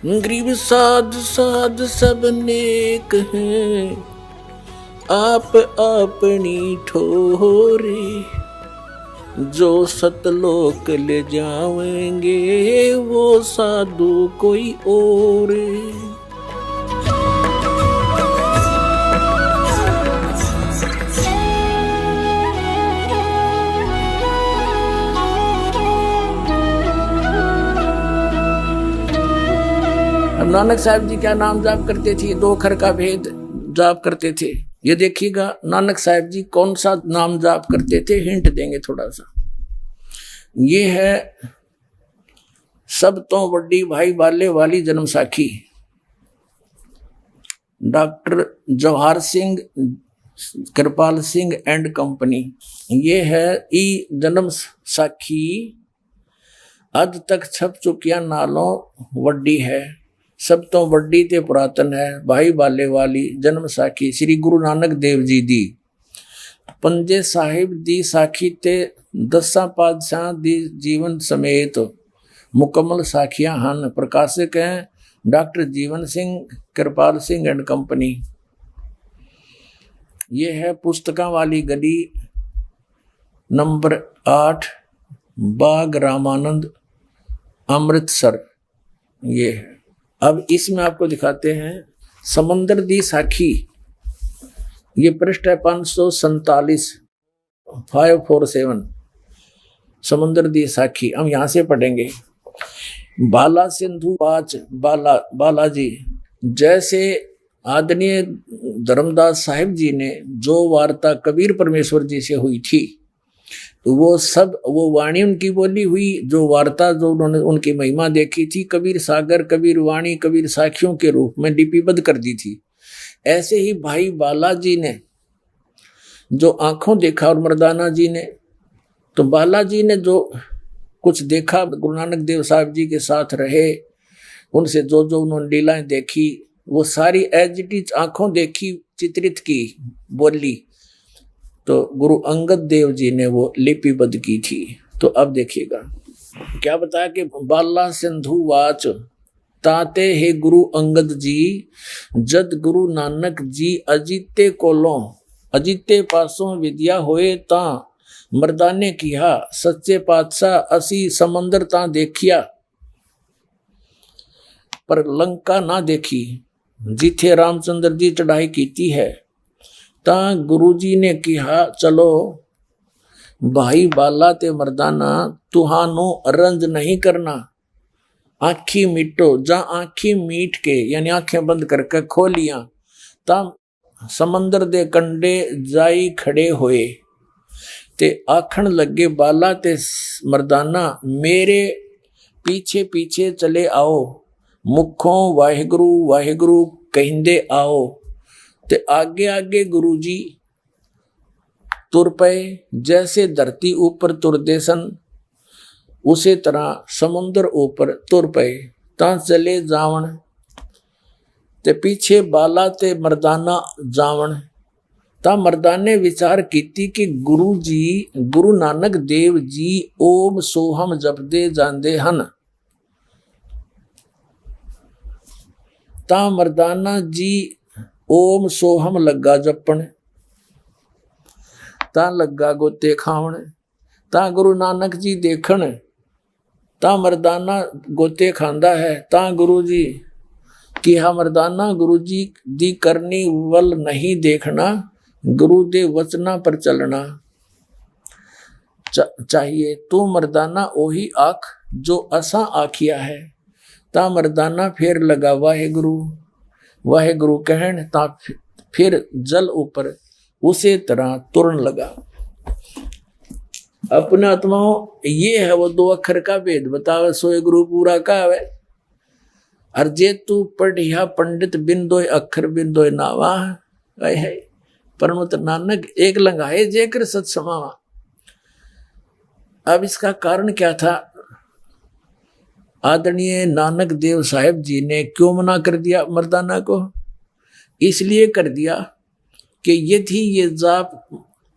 गरीब साध साध सब नेक हैं, आप अपनी ठोरे। जो सतलोक ले जाएंगे वो साधु कोई और। नानक साहब जी क्या नाम जाप करते थे, 2 अक्षर का भेद जाप करते थे। ये देखिएगा नानक साहब जी कौन सा नाम जाप करते थे, हिंट देंगे थोड़ा सा। ये है सब तो बड़ी भाई बाले वाली जन्म साखी, doctor Jawahar Singh Kripal Singh and company. ये है ई जन्म साखी, अज तक छप चुकिया नालों वड्डी है, सब तो वड्डी ते पुरातन है, भाई बाले वाली जन्म साखी श्री गुरु नानक देव जी दी। पंजे साहिब दी साखी ते 10 पातशाह दी जीवन समेत मुकम्मल साखियां हन। प्रकाशक हैं doctor Jeevan Singh Kripal Singh and company. ये है पुस्तकां वाली गली नंबर 8 बाग रामानंद अमृतसर। ये है। अब इसमें आपको दिखाते हैं समंदर दी साखी। ये पृष्ठ है 547 547 समंदर दी साखी। हम यहां से पढ़ेंगे। बाला सिंधु वाच बालाजी। जैसे आदरणीय धर्मदास साहिब जी ने जो वार्ता कबीर परमेश्वर जी से हुई थी, तो वो वाणी उनकी बोली हुई, जो वार्ता जो उन्होंने उनकी महिमा देखी थी, कबीर सागर कबीर वाणी कबीर साखियों के रूप में लिपिबद्ध कर दी थी। ऐसे ही भाई बालाजी ने जो आंखों देखा और मर्दाना जी ने, तो बालाजी ने जो कुछ देखा, गुरु नानक देव साहब जी के साथ रहे, उनसे जो उन्होंने लीलाएं देखी, वो सारी एज इट इज आंखों देखी चित्रित की बोली, तो गुरु अंगद देव जी ने वो लिपिबद्ध की थी। तो अब देखिएगा क्या बताया कि बाला सिंधु वाच ताते हे गुरु अंगद जी, जद गुरु नानक जी अजीते कोलों अजीते पासों विद्या होए ता मर्दाने किया, सच्चे पातशाह असी समंदर ता देखिया पर लंका ना देखी, जिथे रामचंद्र जी चढ़ाई कीती है। ता गुरु जी ने कहा चलो भाई बाला ते मर्दाना, तुहानो रंज नहीं करना, आँखी मीटो। जा आँखी मीट के यानी आंखें बंद करके खोलियां, ता समंदर दे कंडे जाई खड़े होए, ते आखण लगे बाला ते मर्दाना मेरे पीछे पीछे चले आओ, मुखों वाहिगुरु वाहिगुरु कहिंदे आओ। ते आगे आगे गुरु जी तुर पे, जैसे धरती ऊपर तुरदे सन उसे तरह समुद्र ऊपर तुर पे। ता चले जावन ते पीछे बाला ते मर्दाना जावन। ता मर्दाने विचार कीती कि गुरु जी गुरु नानक देव जी ओम सोहम जपदे जांदे हन। ता मर्दाना जी ओम सोहम लगा जपन, ता लगा गोते खावन। ता गुरु नानक जी देखन, ता मर्दाना गोते खांदा है। ता गुरु जी किहा मर्दाना गुरु जी दी करनी वल नहीं देखना, गुरु दे वचना पर चलना चाहिए। तू मर्दाना ओही आख जो असा आखिया है। ता मर्दाना फिर लगा वाहिगुरु वाहिगुरु कहन, ता फिर जल ऊपर उसे तरह तुरन लगा। अपने आत्माओं ये है वो 2 अक्षर का भेद बतावे, सोए गुरु पूरा का है। अर जे तू पढ़िया पंडित बिंदोय अक्षर बिंदोय नावा है, परमत नानक एक लंगाए जेकर सत समावा। अब इसका कारण क्या था? आदरणीय नानक देव साहिब जी ने क्यों मना कर दिया मर्दाना को? इसलिए कर दिया कि ये थी ये जाप,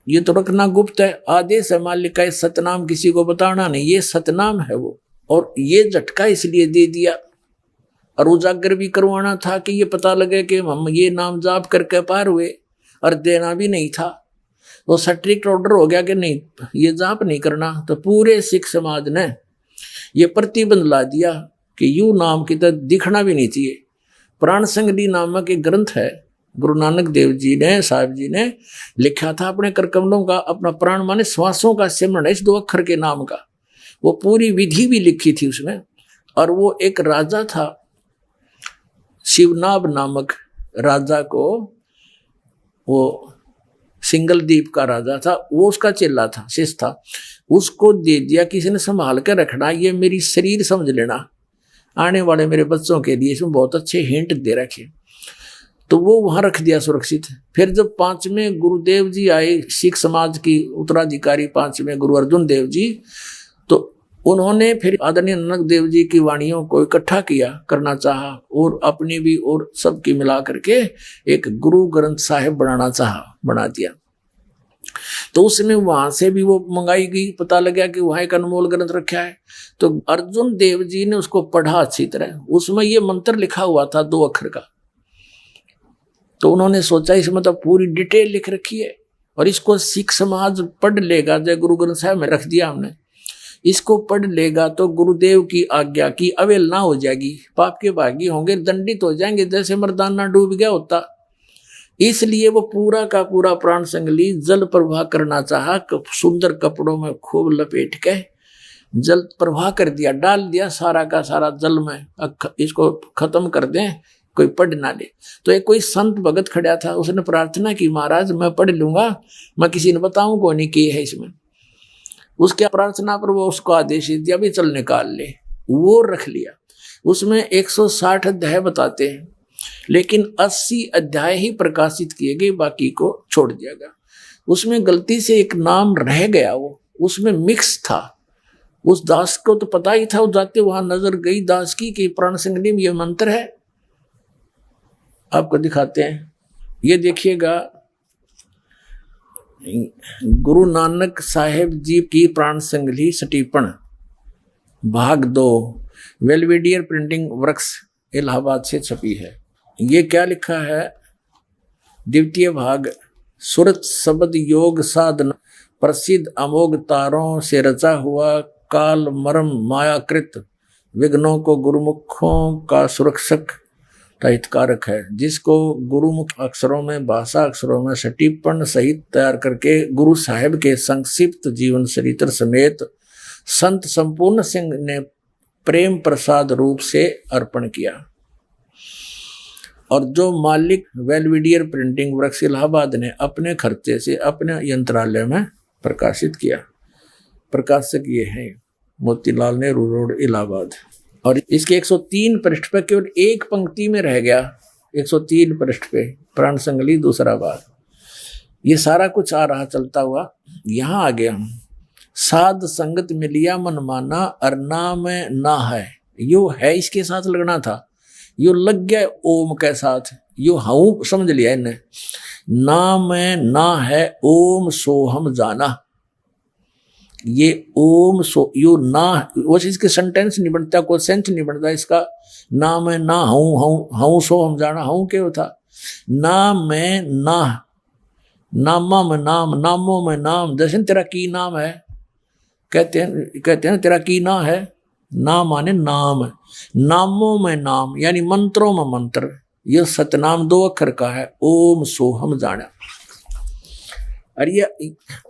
ये तो रखना गुप्त है। आदेश है मालिक का, सतनाम किसी को बताना नहीं, ये सतनाम है वो। और ये झटका इसलिए दे दिया और उजागर भी करवाना था कि ये पता लगे कि हम ये नाम जाप करके पार हुए, और देना भी नहीं था। वो स्ट्रिक्ट ऑर्डर हो गया कि नहीं ये जाप नहीं करना। तो पूरे सिख समाज ने ये प्रतिबंध ला दिया कि यू नाम की तरह दिखना भी नहीं चाहिए। प्राण संगली नामक एक ग्रंथ है, गुरु नानक देव जी ने साहिब जी ने लिखा था अपने करकमलों का। अपना प्राण माने श्वासों का सिमरण है इस 2 अक्षर के नाम का। वो पूरी विधि भी लिखी थी उसमें। और वो एक राजा था, शिवनाभ नामक राजा को, वो सिंगल द्वीप का राजा था, वो उसका चेला था, शिष्य था। उसको दे दिया किसी ने संभाल कर रखना, ये मेरी शरीर समझ लेना, आने वाले मेरे बच्चों के लिए इसमें बहुत अच्छे हिंट दे रखे। तो वो वहां रख दिया सुरक्षित। फिर जब 5वें गुरुदेव जी आए, सिख समाज की उत्तराधिकारी 5वें गुरु अर्जुन देव जी, तो उन्होंने फिर आदरणीय नानक देव जी की वाणियों को इकट्ठा किया करना चाहा, और अपनी भी और सबकी मिला करके एक गुरु ग्रंथ साहिब बनाना चाहा, बना दिया। तो उसमें वहां से भी वो मंगाई गई, पता लगा कि वहां एक अनमोल ग्रंथ रखा है। तो अर्जुन देव जी ने उसको पढ़ा अच्छी तरह। उसमें ये मंत्र लिखा हुआ था 2 अक्षर का। तो उन्होंने सोचा इसमें तो पूरी डिटेल लिख रखी है और इसको सिख समाज पढ़ लेगा। जय गुरु ग्रंथ साहिब में रख दिया हमने, इसको पढ़ लेगा तो गुरुदेव की आज्ञा की अवहेलना हो जाएगी, पाप के भागी होंगे, दंडित हो जाएंगे, जैसे मर्दाना डूब गया होता। इसलिए वो पूरा का पूरा प्राण संगली जल प्रवाह करना चाहा। सुंदर कपड़ों में खूब लपेट के जल प्रवाह कर दिया, डाल दिया सारा का सारा जल में, इसको खत्म कर दें, कोई पढ़ ना ले। तो एक कोई संत भगत खड़ा था, उसने प्रार्थना की, महाराज मैं पढ़ लूंगा, मैं किसी ने बताऊं को नहीं किए है इसमें। उसके प्रार्थना पर वो उसको आदेश दिया भी चल निकाल ले। वो रख लिया। उसमें 160 अध्याय बताते हैं, लेकिन 80 अध्याय ही प्रकाशित किए गए, बाकी को छोड़ दिया गया। उसमें गलती से एक नाम रह गया, वो उसमें मिक्स था। उस दास को तो पता ही था, वो जाते वहां नजर गई दास की कि प्राण संगली में ये मंत्र है। आपको दिखाते हैं, ये देखिएगा, गुरु नानक साहेब जी की प्राण संगली सटीपण भाग 2 वेलवेडियर प्रिंटिंग वर्क्स इलाहाबाद से छपी है। ये क्या लिखा है? द्वितीय भाग, सुरत शब्द योग साधन प्रसिद्ध अमोघ तारों से रचा हुआ काल मरम मायाकृत विघ्नों को गुरुमुखों का सुरक्षक हितकारक है, जिसको गुरुमुख अक्षरों में, भाषा अक्षरों में सटीपन सहित तैयार करके गुरु साहिब के संक्षिप्त जीवन चरित्र समेत संत संपूर्ण सिंह ने प्रेम प्रसाद रूप से अर्पण किया। और जो मालिक वेलविडियर प्रिंटिंग वर्क्स इलाहाबाद ने अपने खर्चे से अपने यंत्रालय में प्रकाशित किया। प्रकाशक ये है मोतीलाल नेहरू रोड इलाहाबाद। और इसके 103 पृष्ठ पर केवल एक पंक्ति में रह गया, 103 पृष्ठ पे प्राण संगली दूसरा भाग। ये सारा कुछ आ रहा चलता हुआ, यहाँ आ गया हम। साध संगत मिलिया मन माना अरना में ना है, यो है इसके साथ लगना था, यो लग गया ओम के साथ, यो हूं समझ लिया इन्हें। ना में ना है ओम सो हम जाना, ये ओम सो यो ना, वो इसके सेंटेंस नहीं बनता, कोई सेंस नहीं बनता इसका। ना मैं ना हूं सो हम जाना, हूं क्यों था? ना मैं ना, नामा में नाम, नामों में नाम, जैसे तेरा की नाम है, कहते हैं तेरा की ना है, नाम माने नाम, नामों में नाम यानी मंत्रों में मंत्र। यह सतनाम 2 अक्षर का है, ओम सो हम जाना। और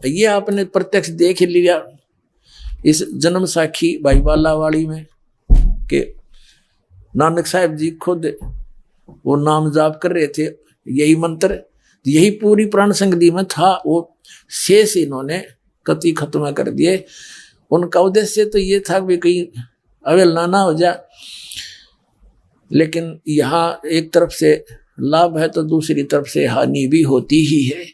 ये आपने प्रत्यक्ष देख लिया इस जन्म साखी भाई बाला वाली में कि नानक साहब जी खुद वो नाम जाप कर रहे थे, यही मंत्र, यही पूरी प्राण संगति में था। वो शेष इन्होंने कति खत्म कर दिए। उनका उद्देश्य तो ये था कि कहीं अवहेलना ना हो जाए, लेकिन यहाँ एक तरफ से लाभ है तो दूसरी तरफ से हानि भी होती ही है।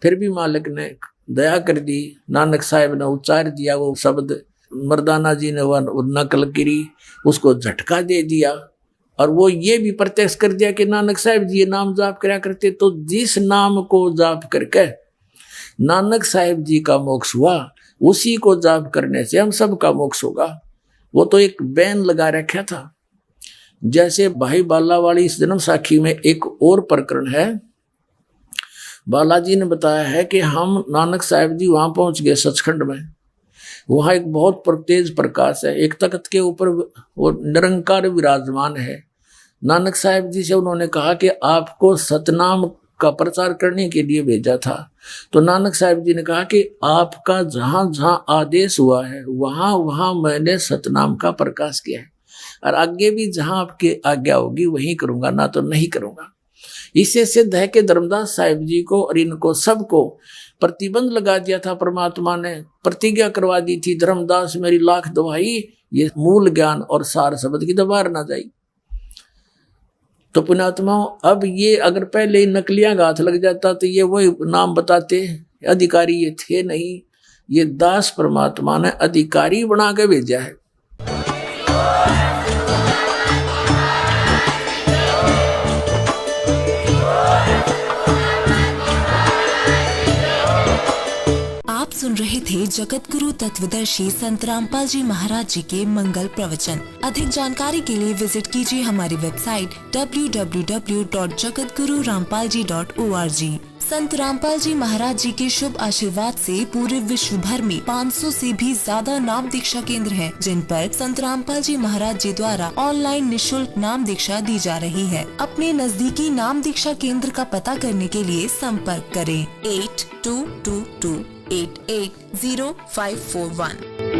फिर भी मालिक ने दया कर दी, नानक साहब ने उच्चार दिया वो शब्द, मर्दाना जी ने वह नकल करी, उसको झटका दे दिया। और वो ये भी प्रत्यक्ष कर दिया कि नानक साहब जी ये नाम जाप कराया करते, तो जिस नाम को जाप करके नानक साहब जी का मोक्ष हुआ, उसी को जाप करने से हम सब का मोक्ष होगा। वो तो एक बैन लगा रखा था जैसे भाई बाला वाली इस जन्म साखी में एक और प्रकरण है। बालाजी ने बताया है कि हम नानक साहिब जी वहां पहुंच गए सचखंड में। वहां एक बहुत तेज प्रकाश है, एक तख्त के ऊपर वो निरंकार विराजमान है। नानक साहिब जी से उन्होंने कहा कि आपको सतनाम का प्रचार करने के लिए भेजा था। तो नानक साहिब जी ने कहा कि आपका जहां जहां आदेश हुआ है वहां वहां मैंने सतनाम का प्रकाश किया है, और आगे भी जहां आपकी आज्ञा होगी वहीं करूंगा, ना तो नहीं करूंगा। इससे सिद्ध है कि धर्मदास साहिब जी को और इनको सबको प्रतिबंध लगा दिया था। परमात्मा ने प्रतिज्ञा करवा दी थी, धर्मदास मेरी लाख दुहाई, ये मूल ज्ञान और सार शब्द की दबार ना जाई। तो पुण्यात्माओं, अब ये अगर पहले नकलियां हाथ लग जाता तो ये वही नाम बताते, अधिकारी ये थे नहीं, ये दास परमात्मा ने अधिकारी बना के भेजा है। आप सुन रहे थे जगत गुरु तत्वदर्शी संत रामपाल जी महाराज जी के मंगल प्रवचन। अधिक जानकारी के लिए विजिट कीजिए हमारी वेबसाइट www.jagatgururampalji.org। संत रामपाल जी महाराज जी के शुभ आशीर्वाद से पूरे विश्व भर में 500 से भी ज्यादा नाम दीक्षा केंद्र हैं, जिन पर संत रामपाल जी महाराज जी द्वारा ऑनलाइन निशुल्क नाम दीक्षा दी जा रही है। अपने नजदीकी नाम दीक्षा केंद्र का पता करने के लिए संपर्क करें 8222880541।